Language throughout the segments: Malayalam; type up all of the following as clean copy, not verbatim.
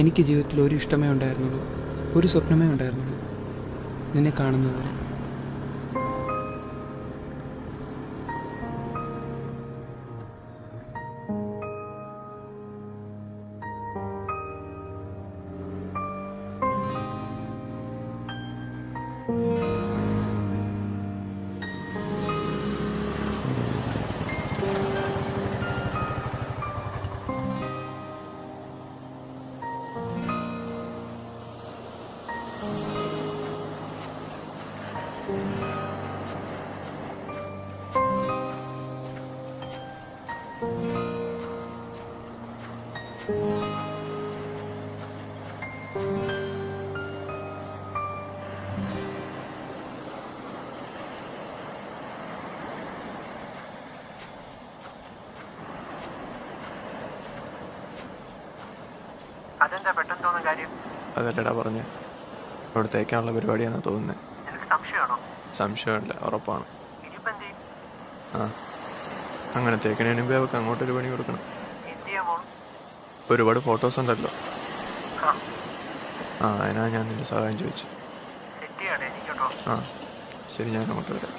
എനിക്ക് ജീവിതത്തിൽ ഒരു ഇഷ്ടമേ ഉണ്ടായിരുന്നുള്ളൂ, ഒരു സ്വപ്നമേ ഉണ്ടായിരുന്നുള്ളൂ, നിന്നെ കാണുന്നതുവരെ. അതെന്താ പെട്ടെന്ന് തോന്നുന്ന കാര്യം? അതല്ലടാ പറഞ്ഞ് അവിടെ തേക്കാനുള്ള പരിപാടിയാണെന്ന് തോന്നുന്നത്. നിനക്ക് സംശയമാണോ? സംശയമില്ല, ഉറപ്പാണ്. ഇനിയിപ്പോ എന്ത് ചെയ്യും? ആ അങ്ങനെ തേക്കണതിന് മുമ്പേ അവർക്ക് അങ്ങോട്ടൊരു പണി കൊടുക്കണം. എന്ത് ചെയ്യാൻ പോണു? ഒരുപാട് ഫോട്ടോസ് ഉണ്ടല്ലോ. ആ, അതിനാ ഞാൻ നിന്റെ സഹായം ചോദിച്ചു. സെറ്റ് ചെയ്യണേ എനിക്കോട്ടോ. ആ ശരി, ഞാൻ അങ്ങോട്ട് വരാം.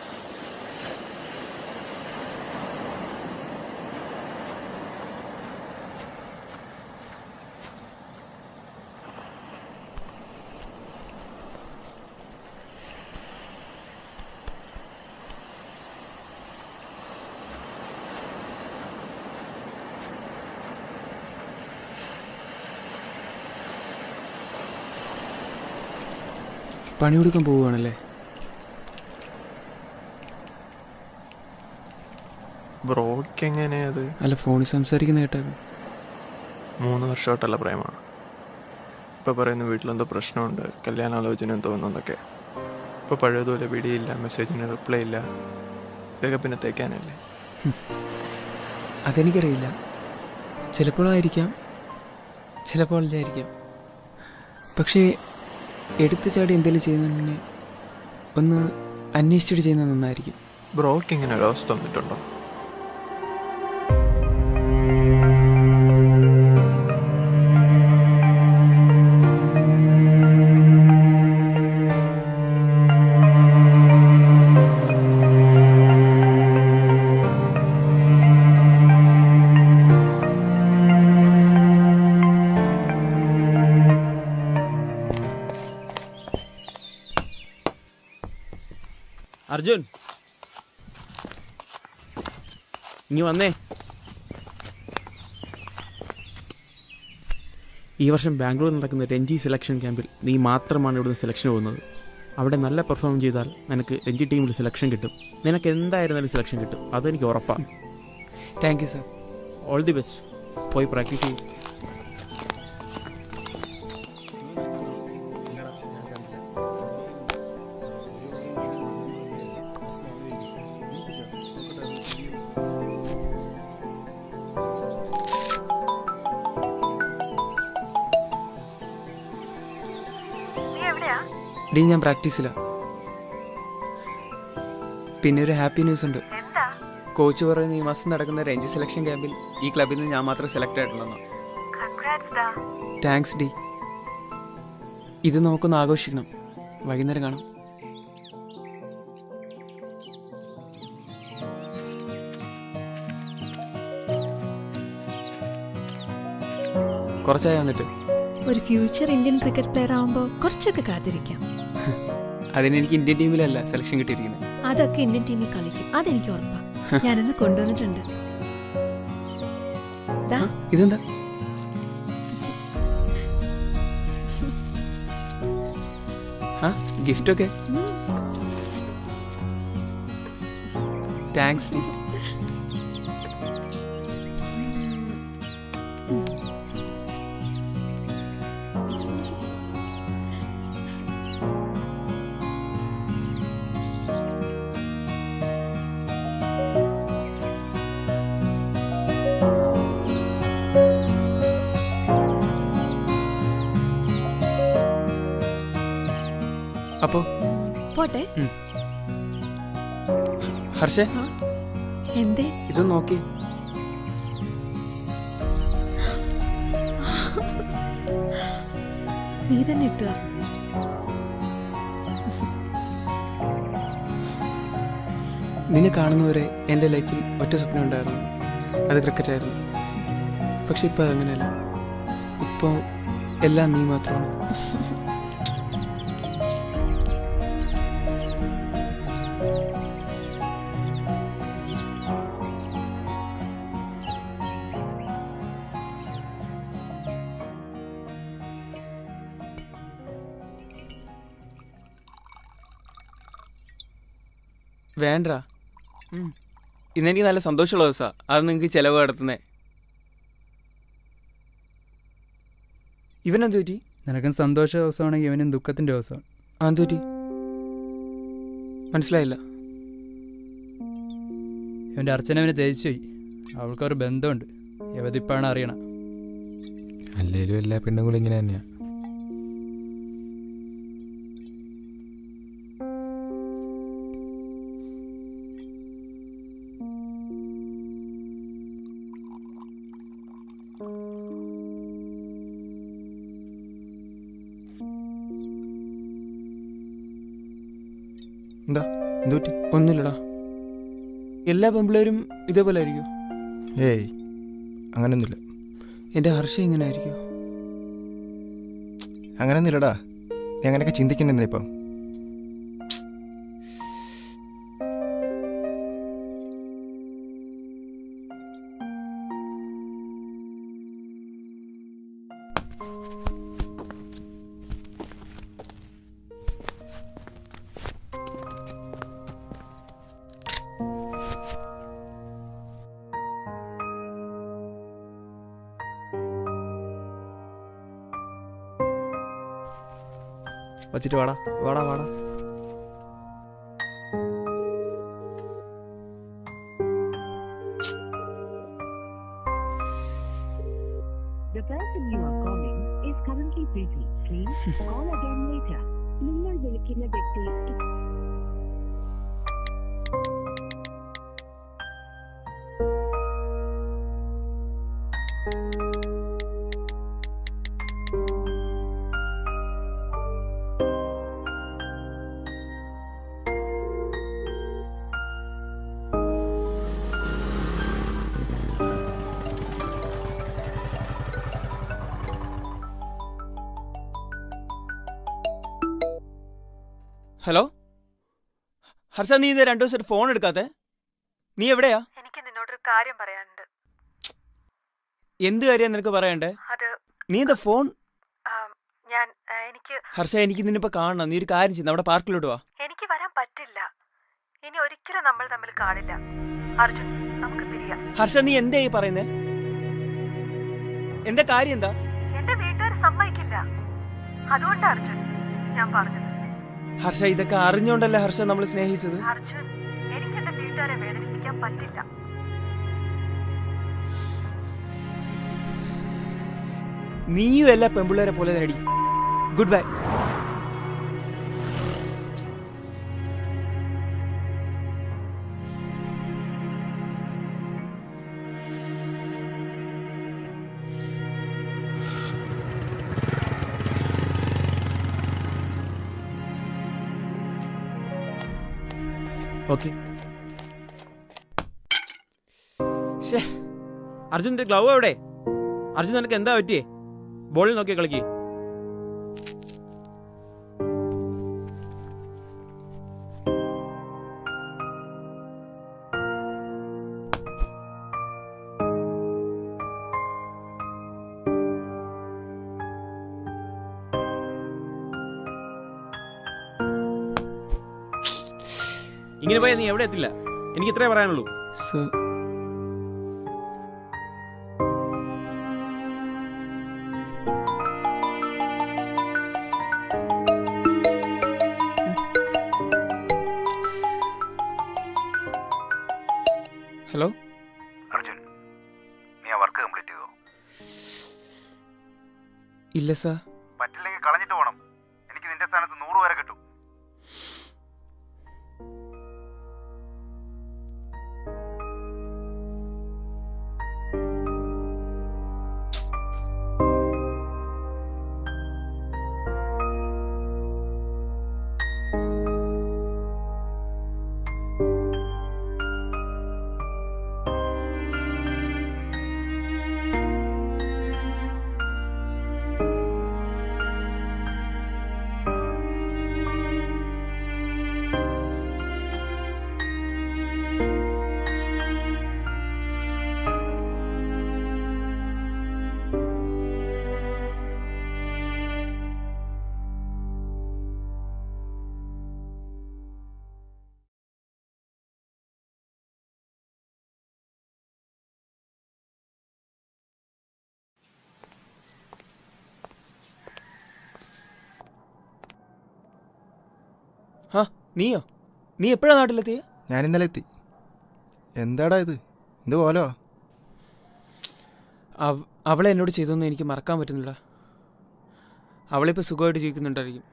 പണി കൊടുക്കാൻ പോവുകയാണല്ലേ? ബ്രോയ്ക്ക് എങ്ങനെയാ അത്? അല്ല, ഫോണിൽ സംസാരിക്കുന്ന കേട്ടത്. 3 വർഷമായിട്ടല്ല പ്രേമാണ്. ഇപ്പോൾ പറയുന്നു വീട്ടിലെന്തോ പ്രശ്നമുണ്ട്, കല്യാണാലോചന തോന്നുന്നതൊക്കെ. ഇപ്പോൾ പഴയതുപോലെ വിടിയില്ല, മെസ്സേജിന് റിപ്ലൈ ഇല്ല. ഇതൊക്കെ പിന്നെ തേക്കാനല്ലേ? അതെനിക്കറിയില്ല. ചിലപ്പോഴായിരിക്കാം, ചിലപ്പോൾ ഇല്ലായിരിക്കാം. പക്ഷേ എടുത്തു ചാടി എന്തെങ്കിലും ചെയ്യുന്നുണ്ടെങ്കിൽ ഒന്ന് അന്വേഷിച്ചിട്ട് ചെയ്യുന്നത് നന്നായിരിക്കും. ബ്രോയ്ക്ക് ഇങ്ങനെ ഒരു അവസ്ഥ വന്നിട്ടുണ്ടോ? അർജുൻ, ഇങ്ങ് വന്നേ. ഈ വർഷം ബാംഗ്ലൂർ നടക്കുന്ന രഞ്ജി സെലക്ഷൻ ക്യാമ്പിൽ നീ മാത്രമാണ് ഇവിടുന്ന് സെലക്ഷൻ പോകുന്നത്. അവിടെ നല്ല പെർഫോം ചെയ്താൽ നിനക്ക് രഞ്ജി ടീമിൽ സെലക്ഷൻ കിട്ടും. നിനക്ക് എന്തായിരുന്നാലും സെലക്ഷൻ കിട്ടും, അതെനിക്ക് ഉറപ്പാണ്. Thank you sir. All the best. പോയി പ്രാക്ടീസ് ചെയ്യും. ഡി, ഞാൻ പ്രാക്ടീസിലാണ്. പിന്നെ ഒരു ഹാപ്പി ന്യൂസ് ഉണ്ട്. കോച്ച് പറയുന്ന ഈ മാസം നടക്കുന്ന രഞ്ജി സെലക്ഷൻ ക്യാമ്പിൽ ഈ ക്ലബിൽ നിന്ന് ഞാൻ മാത്രം സെലക്ട് ആയിട്ടുള്ളതാണ്. Thanks D. ഇത് നമുക്കൊന്ന് ആഘോഷിക്കണം. വൈകുന്നേരം കാണാം. കുറച്ചായി വന്നിട്ട്. ഒരു ഫ്യൂച്ചർ ഇന്ത്യൻ ക്രിക്കറ്റ് പ്ലെയർ ആവുമ്പോൾ കുറച്ചൊക്കെ കാത്തിരിക്കാം. അതിനെനിക്ക് ഇന്ത്യൻ ടീമിലല്ല സെലക്ഷൻ കിട്ടിയിരിക്കുന്നത്. അതൊക്കെ ഇന്ത്യൻ ടീമിൽ കളിക്കും, അതെനിക്ക് ഉറപ്പാണ്. ഞാനൊന്ന് കൊണ്ടുവന്നിട്ടുണ്ട്. ഇതെന്താ? ഗിഫ്റ്റൊക്കെ? താങ്ക്സ്. അപ്പോ പോട്ടെ. ഹർഷേ, എന്തേ ഇത് നോക്കി. നീ തന്നെ ഇട്ടുക. നിന്നെ കാണുന്നവരെ എൻ്റെ ലൈഫിൽ ഒറ്റ സ്വപ്നം ഉണ്ടായിരുന്നു, അത് ക്രിക്കറ്റായിരുന്നു. പക്ഷെ ഇപ്പോൾ അതങ്ങനെയല്ല. ഇപ്പോൾ എല്ലാം നീ മാത്രമാണ്. വേണ്ട, ഇന്നെനിക്ക് നല്ല സന്തോഷമുള്ള ദിവസമാണ്. അത് നിങ്ങൾക്ക് ചിലവ് നടത്തുന്നേ. ഇവനെന്ത് പറ്റി? നിനക്കും സന്തോഷ ദിവസമാണെങ്കിൽ ഇവനും ദുഃഖത്തിൻ്റെ ദിവസമാണ്. അതെന്ത് പറ്റി? മനസ്സിലായില്ല. ഇവൻ്റെ അർച്ചന അവനെ തേച്ചു പോയി. അവൾക്കൊരു ബന്ധമുണ്ട്, യവതിപ്പാണ് അറിയണം. അല്ലേലും എല്ലാ പെണ്ണുങ്ങളും ഇങ്ങനെ തന്നെയാ. എന്താ എന്ത് പറ്റി? ഒന്നുമില്ലടാ. എല്ലാ പെമ്പിളേരും ഇതേപോലെ ആയിരിക്കും? ഏയ് അങ്ങനെയൊന്നുമില്ല. എൻ്റെ ഹർഷ ഇങ്ങനെ ആയിരിക്കും? അങ്ങനെയൊന്നുമില്ലടാ. നീ അങ്ങനെയൊക്കെ ചിന്തിക്കണ്ടെന്തിനാ ഇപ്പം? വച്ചിട്ട് വാടാ വാടാ വാടാ. The person you are calling is currently busy. Please call again later. നിങ്ങൾ വിളിക്കുന്ന വ്യക്തി ഹലോ ഹർഷ, നീ ഇത് 2 ദിവസമായിട്ട് ഫോൺ എടുക്കാത്തെ? നീ എവിടെയാ? എനിക്ക് നിന്നോടൊരു കാര്യം പറയാനുണ്ട്. എന്ത് കാര്യം നിനക്ക് പറയണ്ടേ? അത് നീ എന്താ ഫോൺ? ഞാൻ എനിക്ക് ഹർഷ, എനിക്ക് നിന്നിപ്പോൾ കാണണം. നീ ഒരു കാര്യം ചെയ്ത് നമ്മുടെ പാർക്കിലോട്ട് വാ. എനിക്ക് വരാൻ പറ്റില്ല. ഇനി ഒരിക്കലും നമ്മൾ തമ്മിൽ കാണില്ല. അർജുൻ, നമുക്ക് പിരിയാം. ഹർഷ, നീ എന്താ ഈ പറയുന്നേ? എന്താ കാര്യം? എന്താ? എന്റെ വീട്ടുകാർ സമ്മതിക്കില്ല. അതുകൊണ്ട് അർജുൻ ഞാൻ പറഞ്ഞത്. ഹർഷ, ഇതൊക്കെ അറിഞ്ഞോണ്ടല്ലേ ഹർഷ നമ്മൾ സ്നേഹിച്ചത്? അർജുൻ, എനിക്ക് എന്റെ വീട്ടുകാരെ വേദനിപ്പിക്കാൻ പറ്റില്ല. നീയും എല്ലാ പെമ്പിള്ളേരെ പോലെ നേടി. Good bye. ഓക്കെ. അർജുൻ്റെ ഗ്ലൗ എവിടെ? അർജുൻ, നിനക്ക് എന്താ പറ്റിയേ? ബോളിൽ നോക്കി കളിക്ക്. ഇങ്ങനെ പോയാൽ നീ എവിടെ എത്തില്ല. എനിക്ക് ഇത്രേ പറയാനുള്ളൂ. ഹലോ അർജുൻ, നീ ആ വർക്ക് കംപ്ലീറ്റ് ചെയ്തോ? ഇല്ല സാർ. പറ്റില്ലെങ്കിൽ കളഞ്ഞിട്ട് പോകണം. എനിക്ക് നിന്റെ സ്ഥാനത്ത് 100 വരെ കിട്ടും. നീയോ? നീ എപ്പോഴാണ് നാട്ടിലെത്തിയ? ഞാൻ ഇന്നലെ എത്തി. എന്താടാ ഇത്? എന്ത് പോലോ? അവളെ എന്നോട് ചെയ്തൊന്നും എനിക്ക് മറക്കാൻ പറ്റുന്നില്ല. അവളിപ്പോൾ സുഖമായിട്ട് ജീവിക്കുന്നുണ്ടായിരിക്കും.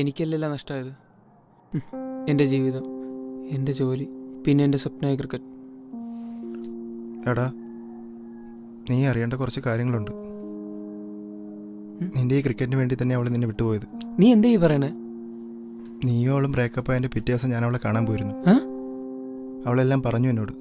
എനിക്കല്ലല്ല നഷ്ടമായത്. എൻ്റെ ജീവിതം, എൻ്റെ ജോലി, പിന്നെ എൻ്റെ സ്വപ്നമായ ക്രിക്കറ്റ്. എടാ, നീ അറിയേണ്ട കുറച്ച് കാര്യങ്ങളുണ്ട്. നിന്റെ ഈ ക്രിക്കറ്റിന് വേണ്ടി തന്നെ അവൾ നിന്നെ വിട്ടുപോയത്. നീ എന്താ ഈ പറയണേ? നീയും അവളും ബ്രേക്കപ്പ് ആയതിൻ്റെ പിറ്റേ ദിവസം ഞാൻ അവളെ കാണാൻ പോയിരുന്നു. അവളെല്ലാം പറഞ്ഞു എന്നോട്.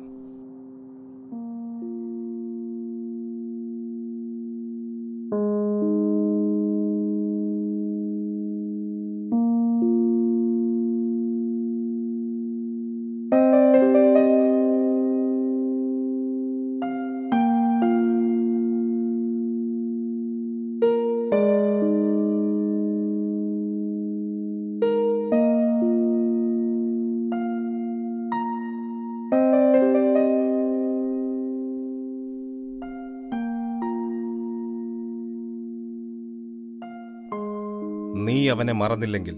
നീ അവനെ മറന്നില്ലെങ്കിൽ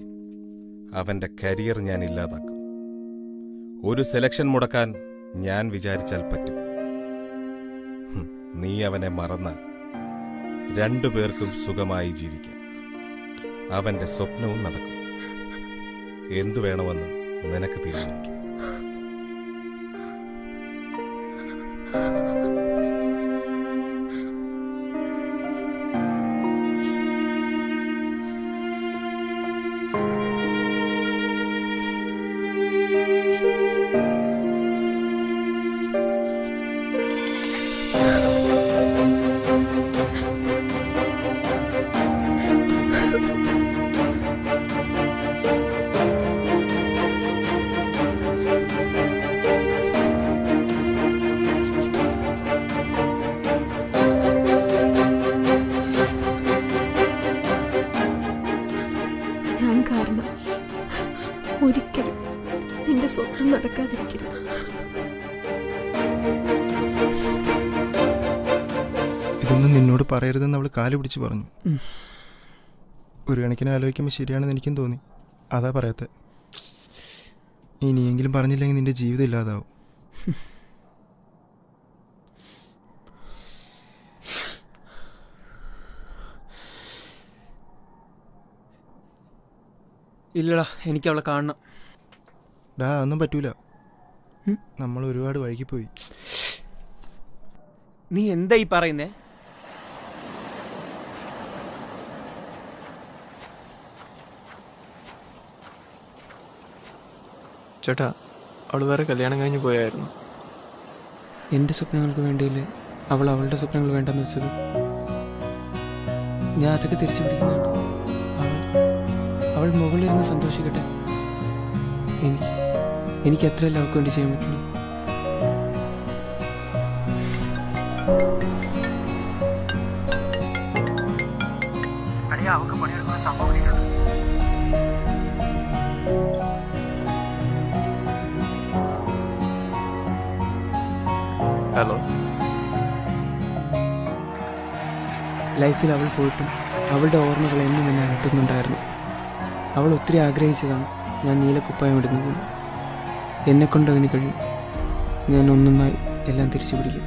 അവൻ്റെ കരിയർ ഞാൻ ഇല്ലാതാക്കും. ഒരു സെലക്ഷൻ മുടക്കാൻ ഞാൻ വിചാരിച്ചാൽ പറ്റും. നീ അവനെ മറന്നാൽ രണ്ടുപേർക്കും സുഖമായി ജീവിക്കാം. അവൻ്റെ സ്വപ്നവും നടക്കും. എന്തു വേണമെന്ന് നിനക്ക് തീരുമാനിക്കാം. ഞാൻ കാരണം ഒരിക്കലും നിന്റെ സ്വപ്നം നടക്കാതിരിക്കരുത്. ഇതൊന്നും നിന്നോട് പറയരുതെന്ന് അവൾ കാല് പിടിച്ച് പറഞ്ഞു. ഒരു കണക്കിന് ആലോചിക്കുമ്പോൾ ശരിയാണെന്ന് എനിക്കും തോന്നി. അതാ പറയാത്ത. ഇനിയെങ്കിലും പറഞ്ഞില്ലെങ്കിൽ നിന്റെ ജീവിതം ഇല്ലാതാവും. ഇല്ലടാ, എനിക്ക് അവളെ കാണണം. ഡാ, ഒന്നും പറ്റൂല. നമ്മൾ ഒരുപാട് വഴുകിപ്പോയി. നീ എന്താ ഈ പറയുന്നേ? ചേട്ടാ, അവൾ വേറെ കല്യാണം കഴിഞ്ഞ് പോയായിരുന്നു. എൻ്റെ സ്വപ്നങ്ങൾക്ക് വേണ്ടിയില്ലേ അവൾ അവളുടെ സ്വപ്നങ്ങൾ വേണ്ടെന്ന് വെച്ചത്? ഞാൻ അതൊക്കെ തിരിച്ചു പിടിക്കുന്നുണ്ട്. അവൾ മുകളിലിരുന്ന് സന്തോഷിക്കട്ടെ. എനിക്ക് എത്രയല്ല അവൾക്ക് വേണ്ടി ചെയ്യാൻ പറ്റുള്ളൂ. അടിയാ, അവൾക്ക് പണിയെടുക്കുന്ന സംഭവം കിട്ടിയിട്ടുണ്ട്. ഹലോ. ലൈഫിൽ അവൾ പോയിട്ടും അവളുടെ ഓർമ്മകൾ എന്നും എന്നെ അലട്ടുന്നുണ്ടായിരുന്നു. അവൾ ഒത്തിരി ആഗ്രഹിച്ചതാണ് ഞാൻ നീലക്കുപ്പായം ഇടുന്നത്. എന്നെക്കൊണ്ട് അതിന് കഴിയും. ഞാൻ ഒന്നൊന്നായി എല്ലാം തിരിച്ചു പിടിക്കും.